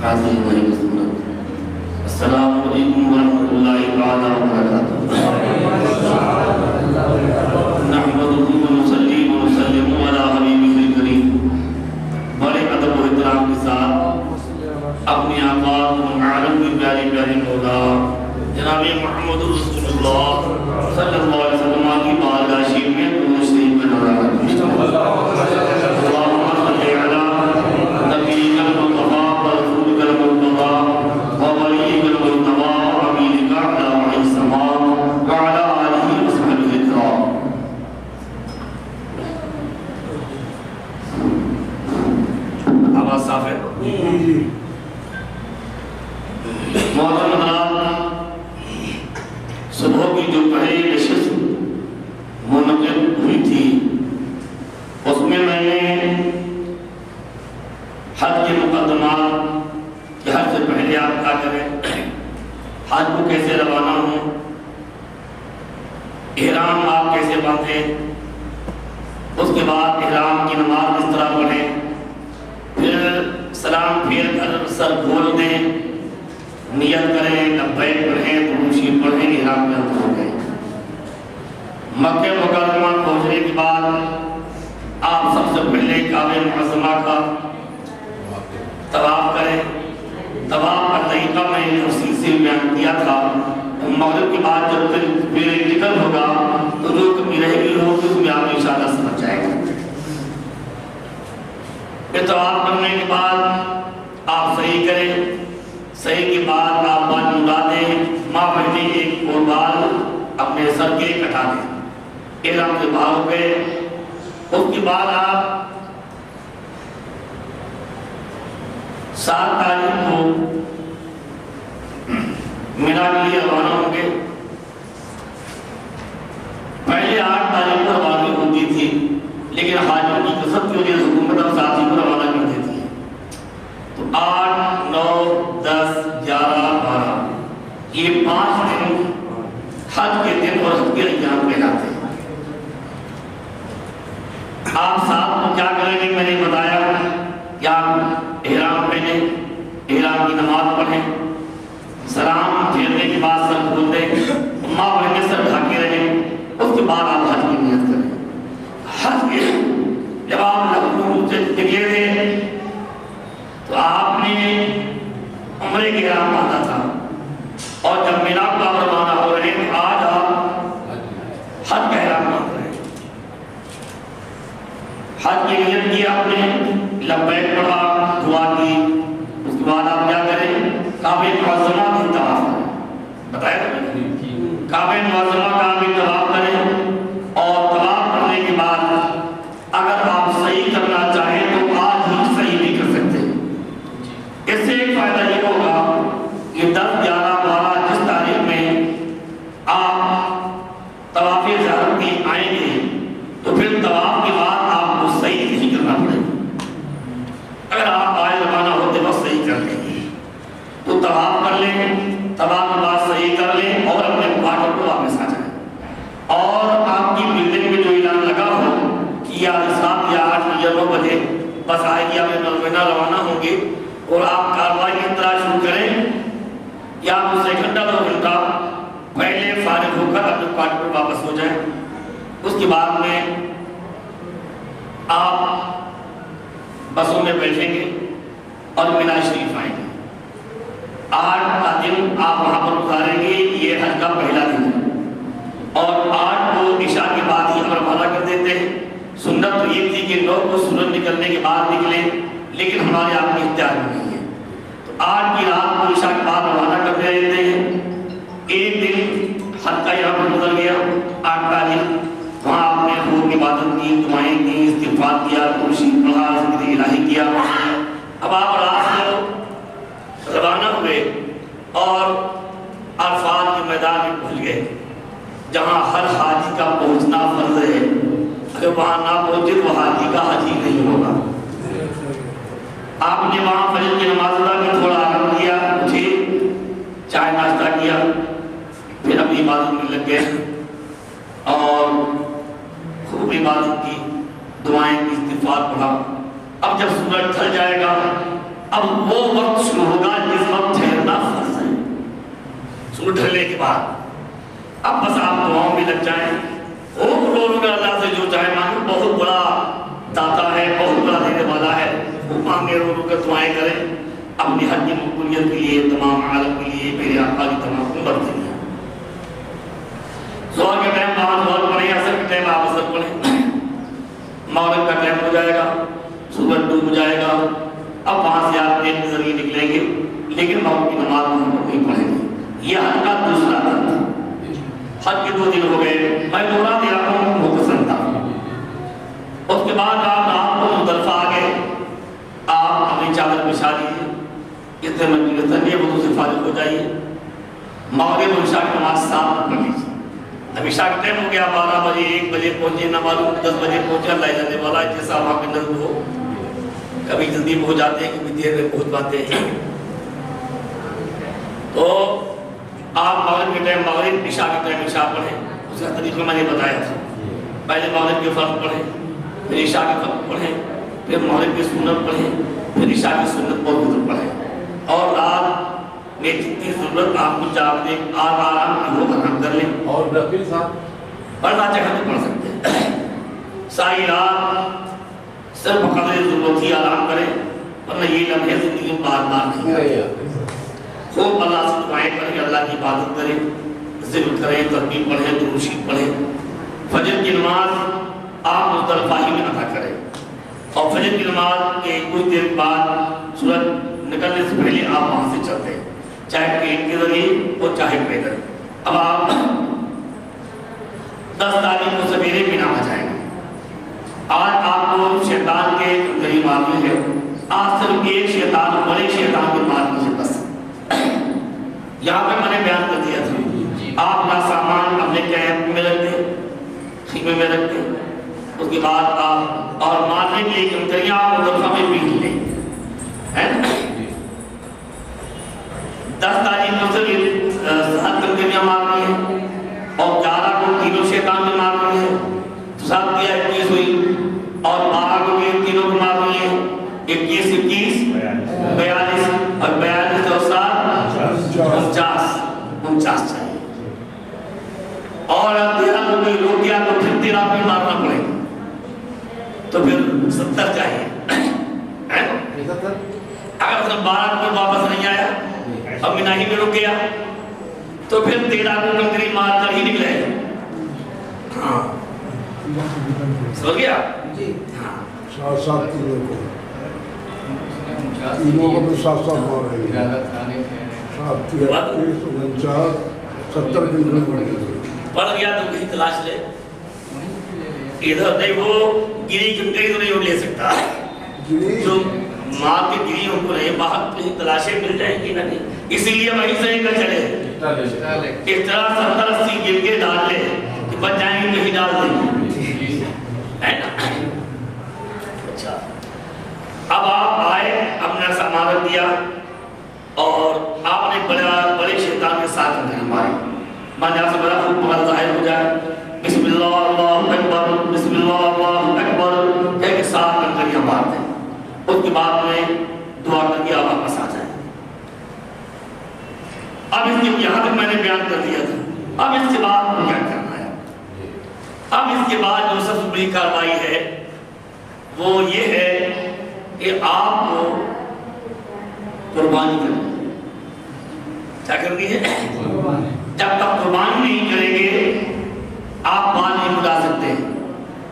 حاضر ہوئے سنت السلام علیکم ورحمۃ اللہ تعالی وبرکاتہ نحمدہ ونصلی ونسلم علی حبیبہ الکریم بڑے ادب و احترام کے ساتھ اپنے آقا عالم کی پیاری پیاری مولا جناب محمد رسول اللہ صلی اللہ علیہ وسلم کی بارگاہ شریف میں درود شریف میں نظر صبح کی جو پہلی نشست منعقد ہوئی تھی اس میں میں نے حج کے مقدمات کہ حج سے پہلے آپ کیا کریں، حج کو کیسے روانہ ہوں، احرام آپ کیسے باندھیں، اس کے بعد احرام کی نماز کس طرح پڑھیں، پھر سلام پھیر کر سر کھول دیں، نیت کریں، لبیک پڑھیں، درود شریف پڑھیں، احرام میں ہو گئے۔ مکہ مکرمہ پہنچنے کے بعد آپ سب سے پہلے کعبہ معظمہ کا طواف کریں۔ طواف کا طریقہ میں نے تفصیل سے بیان کیا تھا۔ مغرب کے بعد جب پھر نکل ہوگا تو جو کمی رہ گئی ہوگی اس میں آپ انشاءاللہ سمجھ جائے گا۔ پھر طواف کرنے کے بعد آپ صحیح کریں، صحیح کے بعد آپ بال مڈا دیں، ماں بہنیں ایک اور بال اپنے سر کے کٹا دیں، احرام سے باہر ہو گئے۔ اس کے بعد آپ 7 تاریخ کو مینا کے لیے روانہ ہوں گے۔ پہلے 8 تاریخ کو روانگی ہوتی تھی، لیکن حاجیوں کی کثرت کی وجہ سے حکومت اب 7 کو روانہ کر دیتی ہے، تو 8 9 10 11 12 یہ 5 دن حج کے دن اور حج کے ایام کہلاتے ہیں۔ آپ 7 کو کیا کریں گے میں نے بتایا کہ آپ احرام پہنیں، احرام کی نماز پڑھیں، سلام پھیرنے کے بعد سر کھول دیں، ماں بہنیں سر ڈھاکے رہیں، اس کے بعد آپ حج کی نیت کریں۔ حج کے جب آپ لکھنؤ سے نکلے تھے تو آپ نے عمرے کے احرام باندھا تھا، اور جب مینا کو آپ روانہ ہو رہے ہیں تو آج آپ حج کا احرام باندھ رہے ہیں۔ حج کی نیت کی آپ نے، لبیک پڑھا، دعا کی، اس کے بعد آپ کیا کریں، کعبہ معظمہ کی طواف کریں۔ بتایا کعبہ معظمہ کا بھی طواف کریں، اور طواف کرنے کے بعد اگر آپ صحیح کرنا چاہیں تو آج ہی صحیح بھی کر سکتے ہیں۔ اس سے ایک فائدہ یہ ہوگا کہ 10 11 12 جس تاریخ میں آپ طواف زیارت کی آئیں گے تو پھر طواف کے بعد آپ کو صحیح نہیں کرنا پڑے گا۔ اگر آپ آئے روانہ ہوتے وقت صحیح کر لیں تو طواف کر لیں، طواف کے بعد صحیح کر لیں اور اپنے کوارٹر کو واپس آ جائیں، اور آپ کی بلڈنگ میں جو اعلان لگا ہو کہ یا 7 یا 8 یا 9 بجے بس آئے گی، آپ مینا روانہ ہوں گے، اور آپ کارروائی کی طرح شروع کریں، یا آپ اسے گھنٹہ 2 گھنٹہ پہلے فارغ ہو کر اپنے کوارٹر پر واپس ہو جائیں۔ اس کے بعد میں آپ بسوں میں بیٹھیں گے اور مینا شریف آئیں گے۔ 8 کا دن آپ وہاں پر گزاریں گے، یہ حج کا پہلا دن ہے، اور 8 کو عشاء کے بعد ہی ہم روانہ کر دیتے ہیں۔ سنت تو یہ تھی کہ 9 کو سورج نکلنے کے بعد نکلیں، لیکن ہمارے آپ کے اختیار میں نہیں ہے، تو 8 کی رات کو عشاء کے بعد روانہ کرتے رہتے ہیں۔ ایک دن حج کا یہاں پر گزر گیا، 8 تاریخ، وہاں آپ نے خوب عبادت کی، دعائیں کی، استغفار کیا، خورشید پڑھا، ذکر الہی کیا۔ اب آپ رات کو روانہ ہوئے اور عرفات کے میدان میں پہنچ گئے، جہاں ہر حاجی کا پہنچنا فرض ہے۔ اگر وہاں نہ پہنچے تو حاجی کا حج ہی نہیں ہوگا۔ آپ نے وہاں فجر کی نماز ادا کی، تھوڑا آرام کیا، اٹھے، چائے ناشتہ کیا، پھر اپنی عبادت میں لگ گئے اور خوب عبادت کی، دعائیں کی، استغفار پڑھا۔ اب جب سورج ڈھل جائے گا اب وہ وقت شروع ہوگا جس وقت ٹھہرنا فرض ہے. سورج ڈھلنے کے بعد اب بس آپ دعاؤں میں لگ جائیں. خوب رو گا اللہ سے جو چاہے مانگو. بہت بڑا داتا ہے, بہت بڑا دینے والا ہے. وہ مانگے رو رو کر دعائیں کریں اپنی حج کی مقبولیت کے لیے, تمام عالم کے لیے, میرے آقا کی تمام امت کے لیے. ظہر کے ٹائم بعد ظہر پڑھیں, عصر کے ٹائم آپ عصر پڑھیں, مغرب کا ٹائم ہو جائے گا, سورج ڈوب جائے گا. اب وہاں سے آپ دین کے ذریعے نکلیں گے, لیکن مغرب کی نماز وہاں پر نہیں پڑھیں گے. یہ حج کا دوسرا دن تھا. حج کے 2 دن ہو گئے, میں دوہرا دیا ہوں مختصر تھا. اس کے بعد آپ رات کو مزدلفہ آ گئے, آپ اپنی چادر بچھا لیجیے, اتنے منزل تک یہ وضو سے فارغ ہو جائیے. مغرب اور عشاء کی نماز 7 پڑھ لیجیے. اب عشاء کا ٹائم ہو گیا 12 بجے, 1 بجے پہنچے, نہ معلوم 10 بجے پہنچے, اللہ جانے والا ہے جیسا وہاں کے نظر ہو. کبھی جلدی پہنچ جاتے ہیں, کبھی دیر میں پہنچ پاتے ہیں. تو آپ مغرب کے ٹائم مغرب, عشاء کے ٹائم عشاء پڑھیں. اس کا طریقہ میں نے بتایا تھا. پہلے مغرب کے فرض پڑھیں, پھر عشاء کے فرض پڑھیں, پھر مغرب کی سنت پڑھیں, پھر عشاء کی سنت اور وتر پڑھیں. اور رات میں جتنی ضرورت آپ کو جاگ دیں آپ آرام کی وہ ختم کر لیں. اور نفل صاحب پڑھنا چاہے تو پڑھ سکتے ہیں. ساری رات صرف قدر ضرورت ہی آرام کریں, ورنہ یہ لمحے زندگی میں بار بار نہیں آتے. خوب اللہ سے دعائیں کریں, اللہ کی عبادت کریں, ذکر کریں, تسبیح پڑھیں, درود شریف پڑھیں. فجر کی نماز آپ مزدلفہ ہی میں ادا کریں, اور فجر کی نماز کے کچھ دیر بعد سورج نکلنے سے پہلے آپ وہاں سے چلتے ہیں, چاہے ٹرین کے ذریعے اور چاہے پیدل. اب آپ 10 تاریخ کو سویرے مینا آ جائیں گے. آج آپ کو شیطان کے قریب معلوم ہے, آج صرف ایک شیطان, بڑے شیطان کے معلوم سے بس. یہاں پہ میں نے بیان کر دیا تھا, آپ اپنا سامان اپنے کیمپ میں رکھ دیں, خیمے میں رکھ دیں. اس کے بعد آپ اور مارنے کے لیے کنکریاں آپ مزدلفہ میں بیچ لیں. 10 تاریخ کو صرف 7 کنکریاں مارنی ہیں, اور 11 کو تینوں شیطان میں مارنی ہے. 7 یا 21 ہوئی, اور 12 کو بھی تینوں کو مارنی ہے. 21 42 اور 42 اور 7 49 چاہیے. اور 13 کو بھی روک گیا تو پھر 13 بھی مارنا پڑے گا, تو پھر 70 چاہیے. اگر 12 کو واپس نہیں آیا, اب مینا ہی میں رک گیا, تو پھر 13 کو کنکری مار کر ہی نکلے. ہاں سمجھ گیا؟ ہاں 7 کلو کو تینوں کو بھی 7 مار رہے ہیں. 70 کلو پڑ گیا تو کہیں تلاش لے. ادھر نہیں, وہ گری کنکری تو نہیں لے سکتا, جو ماں کی گری ان کو نہیں, باہر کہیں تلاشیں مل جائیں گی نہ نہیں, اسی لیے وہیں سے کر چلے. اس طرح 70-80 گر کے ڈال لے کہ بچ جائیں گے, کہیں ڈال دیں گے. اچھا, اب آپ آئے, اپنا سامان رکھ دیا, اور آپ نے بڑے شیطان کے ساتھ ہمارے مانا سے بڑا خوب مغل ظاہر ہو جائے. بسم اللہ اللہ اکبر, بسم اللہ اللہ اکبر, ایک ساتھ کنکریاں مار دیں. اس کے بعد میں دعا کر کے آپ واپس آ جائیں. اب اس کے یہاں تک میں نے بیان کر دیا تھا. اب اس کے بعد کیا کرنا ہے؟ اب اس کے بعد جو سب سے بڑی کارروائی ہے وہ یہ ہے کہ آپ کو قربانی کرنی ہے. کیا کرنی ہے؟ جب تک قربانی نہیں کریں گے آپ بال نہیں اڑا سکتے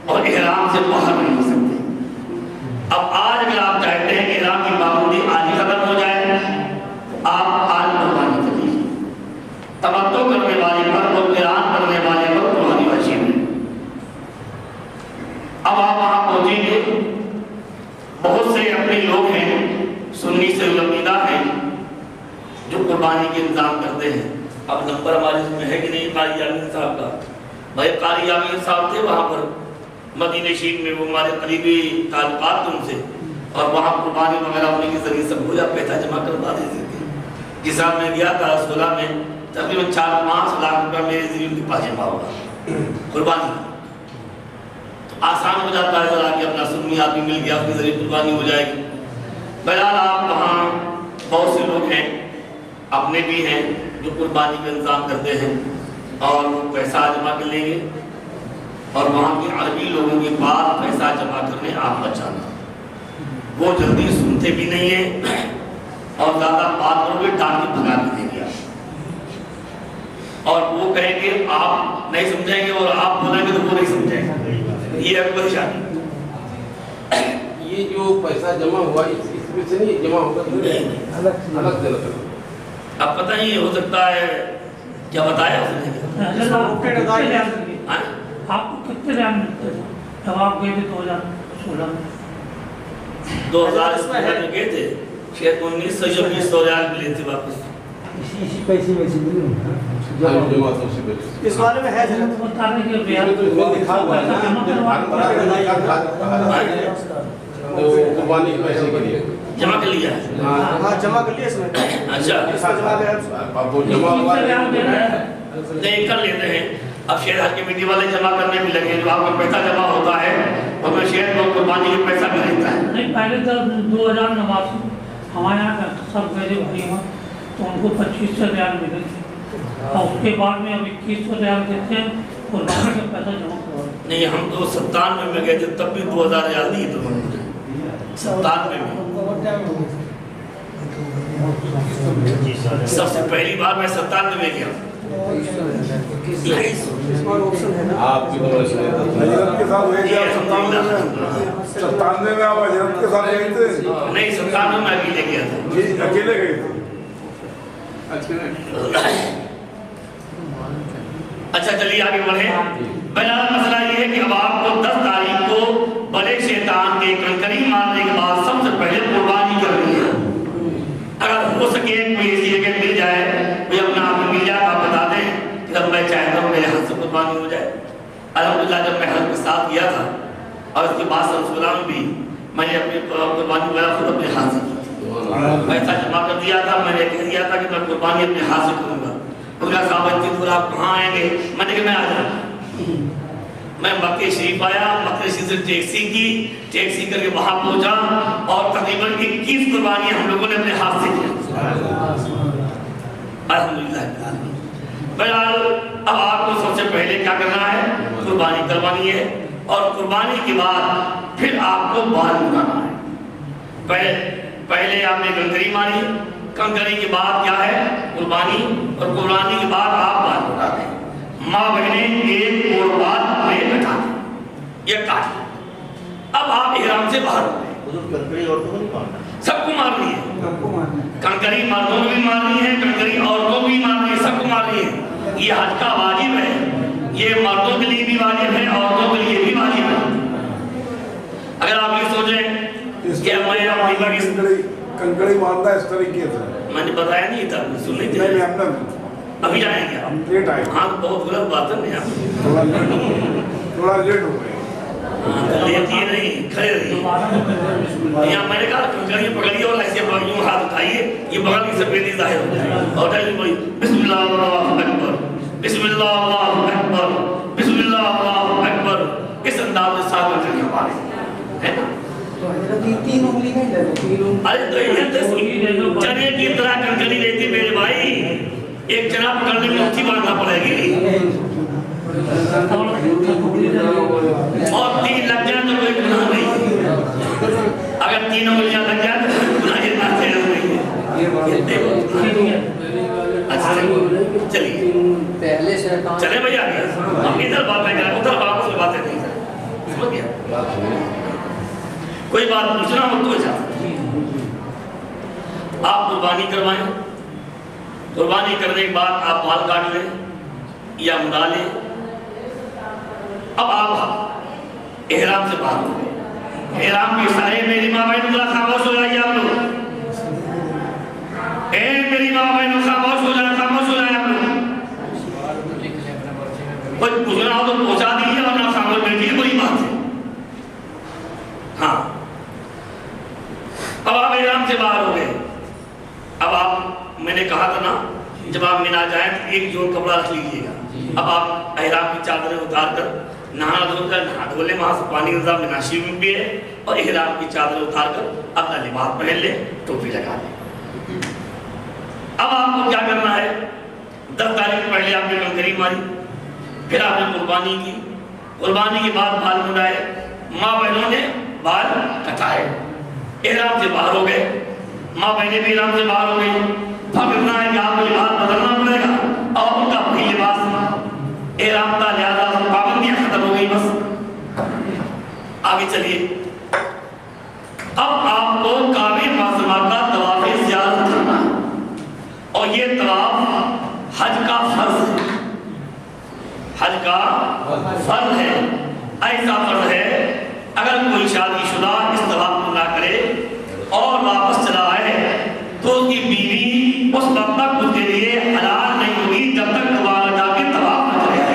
اور احرام سے باہر نہیں ہو سکتے. اب آج اگر آپ چاہتے ہیں کہ احرام کی پابندی آج ہی ختم ہو جائے, آپ آج قربانی کر لیجیے. تمتع کرنے والے پر اور قران کرنے والے پر قربانی واجب ہے. اب آپ وہاں پہنچیں گے, بہت سے اپنے لوگ ہیں سنی سے علماء ہیں جو قربانی کے انتظام کرتے ہیں. اب نمبر ہمارے اس میں ہے کہ نہیں قاری یامین صاحب کا؟ بھائی قاری یامین صاحب تھے وہاں پر مدینہ شریف میں, وہ ہمارے قریبی تعلقات تھے ان سے, اور وہاں قربانی وغیرہ ہونے کے ذریعے سب ہو جا پیسہ جمع کروا دیتے تھے. جس سال میں گیا تھا 16 میں تقریباً 4-5 لاکھ روپیہ میرے ذریعے کے پاس جمع ہوگا قربانی. آسان ہو جاتا ہے ذرا کہ اپنا سنی آدمی مل گیا, اس کے ذریعے قربانی ہو جائے گی. بہرحال آپ وہاں بہت سے لوگ ہیں اپنے بھی ہیں جو قربانی کا انتظام کرتے ہیں اور وہ پیسہ جمع کر لیں گے اور وہاں کے عربی لوگوں کے بعد پیسہ جمع کرنے آپ بچانا. وہ جلدی سنتے بھی نہیں ہیں اور زیادہ بات کرو گے ڈانٹ کے بھگا بھی دیں گے اور وہ کہیں گے آپ نہیں سمجھیں گے اور آپ بولیں گے تو وہ نہیں سمجھیں گے. یہ ہے پریشانی. یہ جو پیسہ جمع ہوا اس میں سے نہیں جمع ہوگا الگ دینا پڑے. اب پتہ نہیں ہو سکتا ہے کیا بتایا اس نے. آپ کو کتنے ریال ملتے تھے جب آپ گئے تھے 2016 میں؟ 2016 میں گئے تھے شاید 1900 یا 2000 ریال ملے تھے واپس. اسی پیسے میں سے ملے جمع تو اسی پیسے اس بارے میں ہے ضرورت بتا رہے کہ ریال دکھا ہوا ہے تو قربانی کے پیسے کے لیے جمع کر لیا ہے. ہاں جمع کر لیا اس میں. اچھا اس کا جمع ہے. وہ جمع ہوا نہیں کر لیتے ہیں. اب شہر حج کمیٹی والے جمع کرنے بھی لگے جو آپ کا پیسہ جمع ہوتا ہے اور میں شہر کو قربانی کے پیسہ بھی دیتا ہے. نہیں پہلے تو 2089 ہمارے یہاں سب گئے بھائی ہوں تو ان کو 2500 ریال ملے تھے اور اس کے بعد میں اب 2100 ریال دیتے ہیں قربانی کا پیسہ جمع کروا. نہیں ہم تو 97 میں گئے تھے تب بھی 2000 ریال دیے تھے مجھے 97 میں. سب سے پہلی بار میں 97 میں گیا. آپ کی طرف سے حضرت کے ساتھ گئے تھے 97 میں آپ حضرت کے ساتھ گئے تھے. نہیں 97 میں اکیلے گیا تھا. جی اکیلے گئے تھے. اچھا چلیے آگے بڑھیں. بہرحال مسئلہ یہ ہے کہ اب آپ کو 10 تاریخ کو بڑے شیطان کے کنکری مارنے کے بعد سب سے پہلے قربانی کرنی ہے. اگر ہو سکے کوئی ایسی جگہ مل جائے کوئی اپنا آپ مل جائے آپ بتا دیں کہ اب میں چاہتا ہوں میرے ہاتھ سے قربانی ہو جائے. الحمدللہ جب میں حج کے ساتھ گیا تھا اور اس کے بعد سلسلہ میں بھی میں نے اپنی قربانی وغیرہ خود اپنے ہاتھ سے کی تھی. پیسہ جمع کر دیا تھا. میں نے کہہ دیا تھا کہ میں قربانی اپنے ہاتھ سے کروں گا. ان کا صاحب اتنی دور آپ کہاں آئیں گے؟ میں نے کہا میں آ جاؤں. میں مکہ شریف آیا. مکہ شریف سے ٹیکسی کی. ٹیکسی کر کے وہاں پہنچا اور تقریباً 21 قربانی ہم لوگوں نے اپنے ہاتھ سے کی. الحمدللہ. بہرحال اب آپ کو سب سے پہلے کیا کرنا ہے؟ قربانی کروانی ہے اور قربانی کے بعد پھر آپ کو بال مڈانا ہے. پہلے آپ نے کنکری ماری. کنکری کے بعد کیا ہے؟ قربانی. اور قربانی کے بعد آپ بال مڈا دیں. ماں بہنیں ایک اور بال اپنے بٹھا دیں. یہ کاٹ. اب آپ احرام سے باہر ہو گئے. سب کو مارنی ہے. کنکری مردوں کو بھی مارنی ہے. کنکری عورتوں کو بھی مارنی ہے. سب کو مارنی ہے. یہ حج کا واجب ہے. یہ مردوں کے لیے بھی واجب ہے عورتوں کے لیے بھی واجب ہے. اگر آپ یہ سوچیں کہ میں اپنی کنکڑی مارنا اس طریقے سے میں نے بتایا نہیں تھا سن نہیں تھے. نہیں ہم نے ابھی جائیں گے آپ. لیٹ آئے. ہاں بہت غلط بات ہے. نہیں تھوڑا لیٹ ہو گئے. لیتی نہیں کھڑے رہیے. یہاں میں نے کہا کنکڑی پکڑیے اور ایسے یوں ہاتھ اٹھائیے. یہ بغل کی سفیدی ظاہر ہو جائے اور بسم اللہ اللہ اکبر بسم اللہ اللہ اکبر بسم اللہ اللہ اکبر. اس انداز سے ساتھ کنکڑی ہمارے ہے نا. ارے تو یہ چنے کی طرح کنکڑی لیتی میرے بھائی. ایک چنا پکڑنے میں اچھی باندھنا پڑے گی اور 3 لگ جائیں تو کوئی گناہ نہیں. اگر 3 انگلیاں لگ جائیں تو کوئی گناہ نہیں ہے. اچھا چلیے چلے بھائی آگے. ہم ادھر باتیں کریں ادھر باتوں سے باتیں نہیں کریں. سمجھ گیا؟ کوئی بات پوچھنا ہو تو اجازت. آپ قربانی کروائیں. قربانی کرنے کے بعد آپ بال کاٹ لیں یا مڈا لیں. اب آپ احرام سے باہر ہو گئے. احرام کے سارے میری ماں بہن ذرا خاموش ہو جائیے آپ لوگ. اے میری ماں بہن خاموش ہو جائے خاموش ہو جائے آپ لوگ. کوئی پوچھنا ہو تو پہنچا دیجیے ورنہ خاموش بیٹھیے. کوئی بات ہے. ہاں اب آپ احرام سے باہر ہو گئے. اب آپ میں نے کہا تھا نا جب آپ مینا جائیں تو 1 جوڑ کپڑا رکھ لیجیے گا. اب آپ احرام کی چادریں اتار کر نہا دھو لے، وہاں سے پانی نظام میں ناشی میں بھی ہے، اور احرام کی چادر اتار کر اپنا لباس پہن لے، ٹوپی لگا لے۔ اب آپ کو کیا کرنا ہے؟ 10 تاریخ پہلے آپ نے کنکری ماری، پھر آپ نے قربانی کی، قربانی کے بعد بال منڈائے، ماں بہنوں نے بال کٹائے، احرام سے باہر ہو گئے، ماں بہنیں بھی احرام سے باہر ہو گئی۔ پھر ہے کہ آپ کو لباس بدلنا پڑے گا، اور ان کا وہی لباس احرام کا، لہذا پابندیاں ختم ہو گئی۔ بس آگے چلیے، اب آپ کو کعبہ معظمہ کا طواف زیارت کرنا ہے، اور یہ طواف حج کا فرض ہے، حج کا فرض ہے۔ ایسا فرض ہے اگر کوئی شادی شدہ اس طواف کو نہ کرے اور واپس چلا آئے تو اس کی بیوی اس وقت تک اس کے لیے حلال نہیں ہوگی جب تک دوبارہ جا کے طواف نہ کرے۔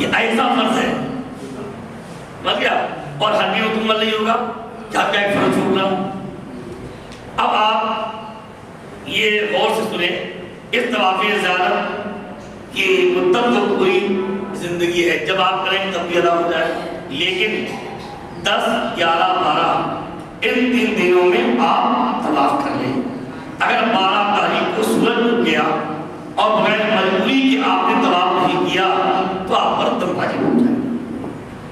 یہ ایسا فرض ہے، مت گیا، اور حج بھی مکمل نہیں ہوگا، کیا کیا ایک فرض چھوٹ رہا۔ اب آپ یہ غور سے سنیں، اس طواف زیارت کی مدت تو پوری زندگی ہے، جب آپ کریں تب بھی ادا ہو جائے، لیکن 10، 11، 12 ان 3 دنوں میں آپ طواف کر لیں۔ اگر 12 تاریخ کو سورج اٹھ گیا اور بغیر مجبوری کے آپ نے طواف نہیں کیا تو آپ پر دم واجب ہو جائے،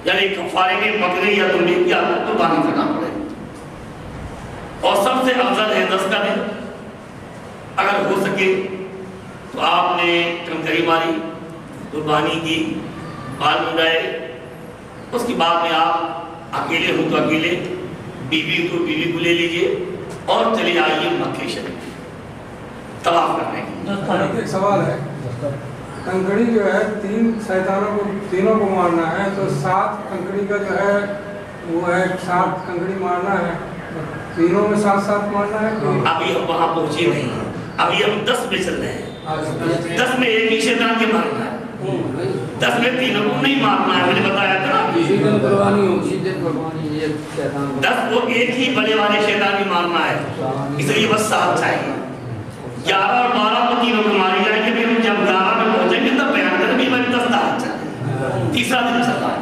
یعنی کفارے میں بکرے یا دمبے کی آپ کو قربانی کرنا پڑے۔ اور سب سے افضل ہے 10 کا دن، اگر ہو سکے تو آپ نے کنکری ماری، قربانی کی، بال منڈائے، اس کے بعد میں آپ اکیلے ہوں تو اکیلے، بیوی تو بیوی کو لے لیجئے اور چلے آئیے مکہ شریف طواف کرنے کی۔ ایک سوال ہے، کنکڑی جو ہے 3 شیطانوں کو تینوں کو مارنا ہے، تو 7 کنکڑی کا جو ہے وہ ہے 7 کنکڑی مارنا ہے، تینوں میں 7 مارنا ہے۔ ابھی ہم وہاں پہنچے نہیں ہیں، ابھی ہم 10 میں چل رہے ہیں۔ 10 میں ایک ہی شیطان کے مارنا ہے، 10 میں تینوں کو نہیں مارنا ہے، میں نے بتایا تھا۔ 10 کو ایک ہی بڑے والے شیطان کی مارنا ہے، اس لیے بس 7 چاہیے۔ 11 اور 12 کو تینوں کو ماری جائیں گے، پھر ہم جب 11 میں پہنچیں گے تب بیان کریں گے، 10 تاریخ چاہیے، تیسرا دن چل رہا ہے۔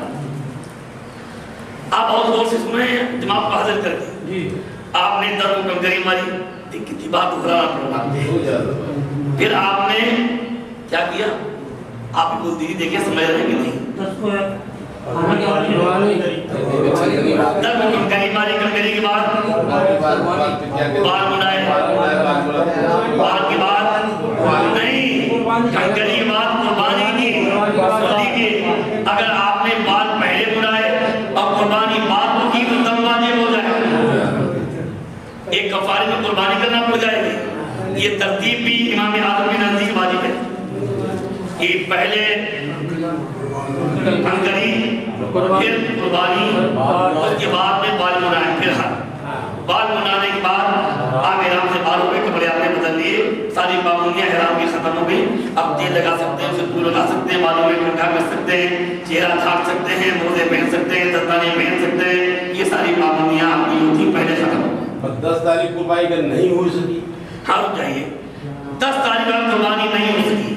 آپ اور غور سے سنیں، دماغ کو حاضر کر کے، آپ نے 10 کو کنکری ماری، کتنی بات دہرانا پڑا، پھر آپ نے کیا کیا؟ آپ بول دیجیے، دیکھیں سمجھ رہے ہیں کہ نہیں؟ 10 کو 10 کو کنکری ماری، کنکری کے بعد بال منڈائے، بال کے بعد نہیں، کنکری کے بعد قربانی کی۔ دیکھیے، اگر آپ نے بال پہلے منڈائے اور قربانی بعد کو کی تو دم واجب ہو جائے، ایک کفارے میں قربانی کرنا پڑ جائے گی۔ یہ ترتیب بھی امام اعظم کے نزدیک واجب ہے کہ پہلے کنکری، پھر قربانی، اس کے بعد میں بال منڈائے، پھر حج۔ بال منڈانے کے بعد آپ احرام سے باہر ہو گئے، کپڑے آپ نے بدل لیے، ساری پابندیاں احرام کی ختم ہو گئی۔ اب تیل لگا سکتے ہیں، سندور لگا سکتے ہیں، بالوں میں کنگھا کر سکتے ہیں، چہرہ ڈھانپ سکتے ہیں، موزے پہن سکتے ہیں، دستانے پہن سکتے ہیں، یہ ساری پابندیاں آپ کی ہوتی پہلے ختم ہو گئی۔ 10 تاریخ کو پائی کر نہیں ہو سکی، ہاں رک جائیے، 10 تاریخ کو قربانی نہیں ہو سکی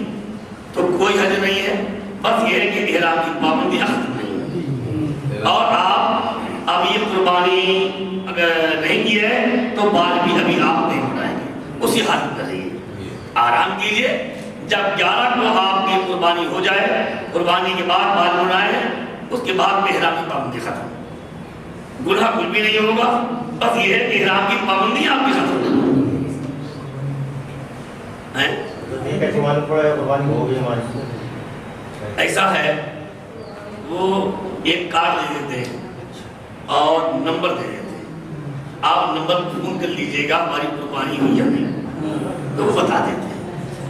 تو کوئی حج نہیں ہے، بس یہ ہے کہ احرام کی پابندیاں ختم نہیں ہوئی، اور آپ اب یہ قربانی اگر نہیں کی ہے تو بال بھی ابھی آپ نہیں بنائیں گے، اسی حالت میں رہیے، آرام کیجئے۔ جب 11 کو آپ کی قربانی ہو جائے، قربانی کے بعد بال بنائیں، اس کے بعد میں احرام کی پابندی ختم، گناہ کچھ بھی نہیں ہوگا، بس یہ ہے کہ احرام کی پابندی آپ کی ختم نہیں ہوگی۔ ایسا ہے، وہ ایک کارڈ دے دیتے ہیں اور نمبر دے دیتے ہیں، آپ نمبر فون کر لیجئے گا ہماری قربانی ہوئی یا نہیں، تو وہ بتا دیتے ہیں۔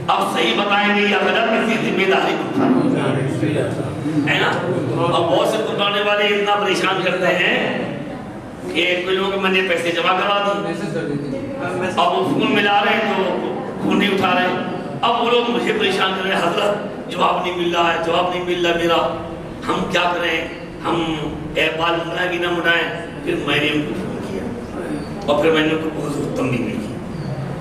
اب صحیح بتائیں گے یا غلط، کسی ذمہ داری ہے نا۔ اور بہت سے قربانے والے اتنا پریشان کرتے ہیں کہ کوئی لوگ میں نے پیسے جمع کروا دی، اب وہ فون ملا رہے ہیں تو فون نہیں اٹھا رہے ہیں، اب وہ لوگ مجھے پریشان کر رہے ہیں، حضرت جواب نہیں مل رہا ہے، جواب نہیں مل رہا میرا، ہم کیا کریں، ہم بال منڈائیں کہ نہ منڈائیں۔ پھر میں نے ان کو فون کیا اور پھر میں نے ان کو بہت تنبیہ کی،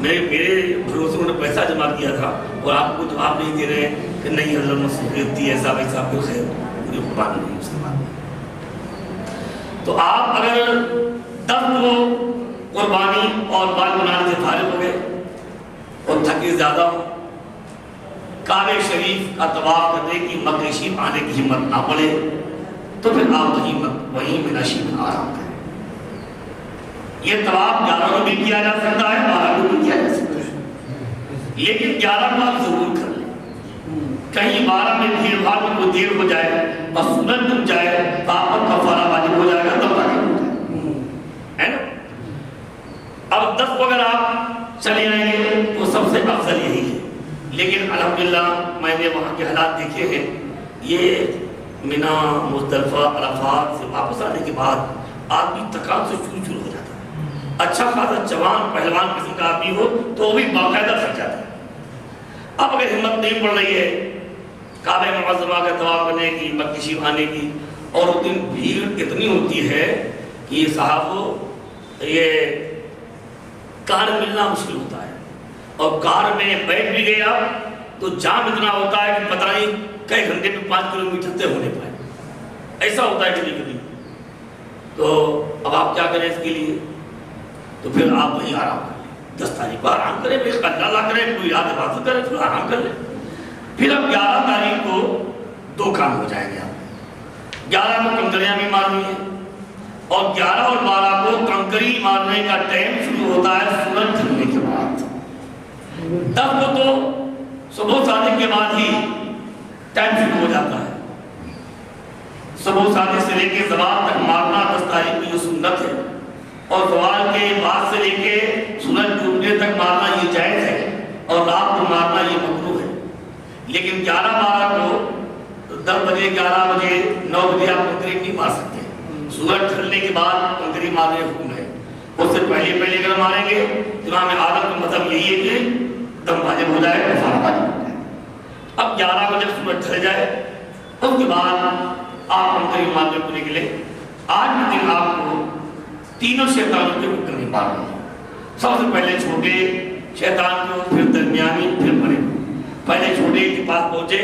میرے بھروسے انہوں نے پیسہ جمع کیا تھا اور آپ کو جواب نہیں دے رہے ہیں کہ نہیں حضرت مصروفیت تھی ایسا ویسا کوئی خیر مجھے قربانی نہیں اس کے بعد. تو آپ اگر 10 کو قربانی اور بال بنانے سے فارغ ہو گئے اور تھکے زیادہ ہو, کعبہ شریف کا طواف کرنے کی مکہ شریف آنے کی ہمت نہ پڑے تو پھر آپ وہیں منا شریف میں آرام کریں. یہ طواف 11 کو بھی کیا جا سکتا ہے, 12 کو بھی کیا جا سکتا ہے, لیکن 11 کو آپ ضرور کر لیں. کہیں 12 میں بھیڑ بھاڑ میں کوئی دیر ہو جائے اور سنت ڈوب جائے تو آپ پر کفارہ واجب ہو جائے گا, تب تک ہے نا. اب 10 کو اگر آپ چلے آئیں گے تو سب سے افضل یہی ہے. لیکن الحمدللہ میں نے وہاں کے حالات دیکھے ہیں, یہ منا مزدلفہ عرفات سے واپس آنے کے بعد آدمی تھکان سے چور چور ہو جاتا ہے. اچھا خاصا جوان پہلوان قسم کا آدمی ہو تو وہ بھی باقاعدہ تھک جاتا ہے. اب اگر ہمت نہیں پڑ رہی ہے کعبہ معظمہ کا طواف کرنے کی, مکہ شریف آنے کی, اور اس دن بھیڑ اتنی ہوتی ہے کہ یہ صاحب یہ کار ملنا مشکل ہوتا ہے, اور کار میں بیٹھ بھی گیا تو جام اتنا ہوتا ہے کہ پتہ نہیں کئی گھنٹے میں 5 کلومیٹر طے ہونے پائے, ایسا ہوتا ہے کبھی کبھی. تو اب آپ کیا کریں اس کے لیے, تو پھر آپ وہیں آرام کریں. 10 تاریخ کو آرام کریں, پھر اللہ کریں, کوئی یاد بات کریں, پھر آرام کر لیں. پھر اب 11 تاریخ کو 2 کام ہو جائیں گے. آپ 11 کو کنکریاں بھی مارنی ہے, اور 11 اور 12 کو کنکری مارنے کا ٹائم شروع ہوتا ہے سورج ڈھلنے کے بعد. 10 کو تو صبح صادق کے بعد ہی ٹائم شروع ہو جاتا ہے. صبح صادق سے لے کے زوال تک مارنا 10 تاریخ کی جو سنت ہے, اور زوال کے بعد سے لے کے سورج ڈوبنے تک مارنا یہ جائز ہے, اور رات کو مارنا یہ مکروہ ہے. لیکن 11-12 کو 10 بجے 11 بجے 9 بجے آپ کنکری نہیں مار سکتے. سورج ڈھلنے کے بعد کنکری مارنے حکم ہے. اس سے پہلے اگر ماریں گے امام اعظم کا مطلب یہی ہے کہ دم واجب ہو جائے, کفارہ واجب ہو جائے. اب 11 بجے سورج ڈھل جائے اس کے بعد آپ کنکری مارنے کو نکلے. آج کے دن آپ کو تینوں شیطانوں کے کنکری مارنے ہیں. سب سے پہلے چھوٹے شیطان کو, پھر درمیانی, پھر بڑے. پہلے چھوٹے کے پاس پہنچے,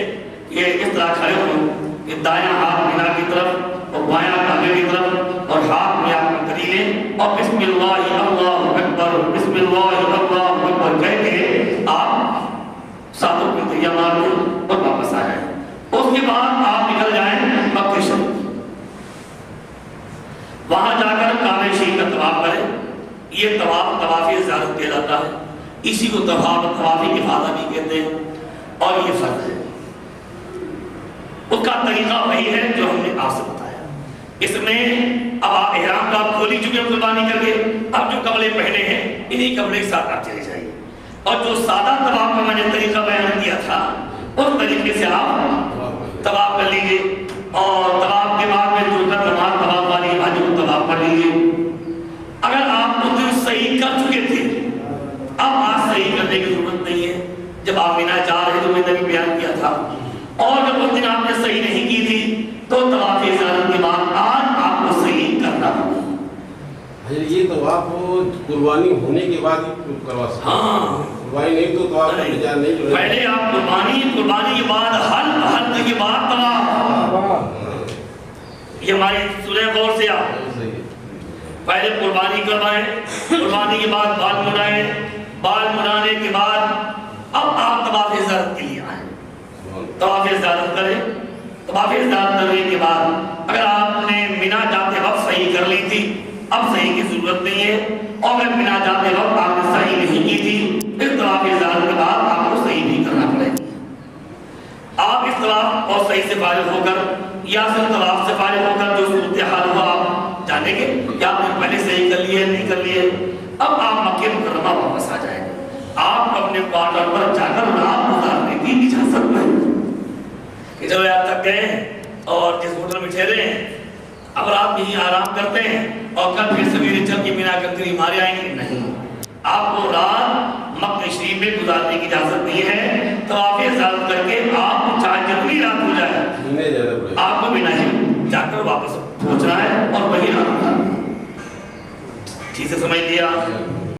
یہ اس طرح کھڑے ہوں کہ دایاں ہاتھ مینا کی طرف اور بایاں کعبے کی طرف, اور ہاتھ میں آپ کنکری لیں اور بسم اللہ اللہ اکبر بسم اللہ اللہ اکبر کہہ کے آپ 7 کنکریاں مار لیں اور واپس آ جائیں. اس کے بعد آپ نکل جائیں مکہ شریف, وہاں جا کر کعبہ شریف کا طواف کریں. یہ طواف طواف زیارت کہلاتا ہے. اسی کو طواف افاضہ بھی کہتے ہیں, اور یہ فرض ہے. اس کا طریقہ وہی ہے جو ہم نے آپ سے بتایا. اس میں اب آپ احرام کا کھول ہی چکے ہیں قربانی کر کے, اب جو کپڑے پہنے ہیں انہی کپڑے کے ساتھ آپ چلے جائیے, اور جو سادہ طواف کا میں نے طریقہ بیان کیا تھا اس طریقے سے آپ طواف کر لیجیے. اور طواف کے بعد میں جو نماز طواف والی واجب طواف پڑھ لیجیے. اگر آپ اس دن صحیح کر چکے تھے, اب آج صحیح کرنے کی ضرورت نہیں ہے. جب آپ مینا جا رہے تو میں نے بھی بیان کیا تھا, اور جب اس دن آپ نے صحیح نہیں کی تھی تو طواف زیارت کے بعد آج آپ کو صحیح کرنا ہوگا. یہ طواف قربانی ہونے کے بعد ہی کروا سکتے ہیں. ہاں, قربانی نہیں تو طواف نہیں. پہلے آپ قربانی کے بعد حج کے بعد طواف. یہ ہماری سورہ غور سے آپ پہلے قربانی کروائیں, قربانی کے بعد بال مڑائیں, بال مڑانے کے بعد اب آپ طواف زیارت کے لیے آئیں, طواف زیارت کریں. طواف زیارت کرنے کے بعد اگر آپ نے مینا جاتے وقت صحیح کر لی تھی, اب صحیح کی ضرورت نہیں ہے. اور اگر مینا جاتے وقت آپ نے صحیح نہیں کی تھی, پھر طواف زیارت کے بعد آپ کو صحیح نہیں کرنا پڑے گا. آپ اس طواف اور صحیح سے فارغ ہو کر یا صرف طواف سے فارغ ہو کر جو صورتحال ہوا آپ جانیں گے کہ آپ نے پہلے صحیح کر لیے نہیں کر لیے. اب آپ مکہ مکرمہ واپس آ جائیں گے. آپ کو اپنے کوارٹر پر جا کر رات گزارنے کی اجازت نہیں کہ جب آپ تک گئے اور جس ہوٹل میں ٹھہرے ہیں اب رات میں ہی آرام کرتے ہیں اور کل پھر سویرے چل کے مینا کنکری مارے آئیں گے. نہیں, آپ کو رات مکہ شریف میں گزارنے کی اجازت نہیں ہے. طواف زیارت کر کے آپ کو چاہے جتنی رات ہو جائے آپ کو مینا ہی جا کر واپس پہنچنا ہے اور وہی رات گزارنا ہے. ٹھیک سے سمجھ لیا.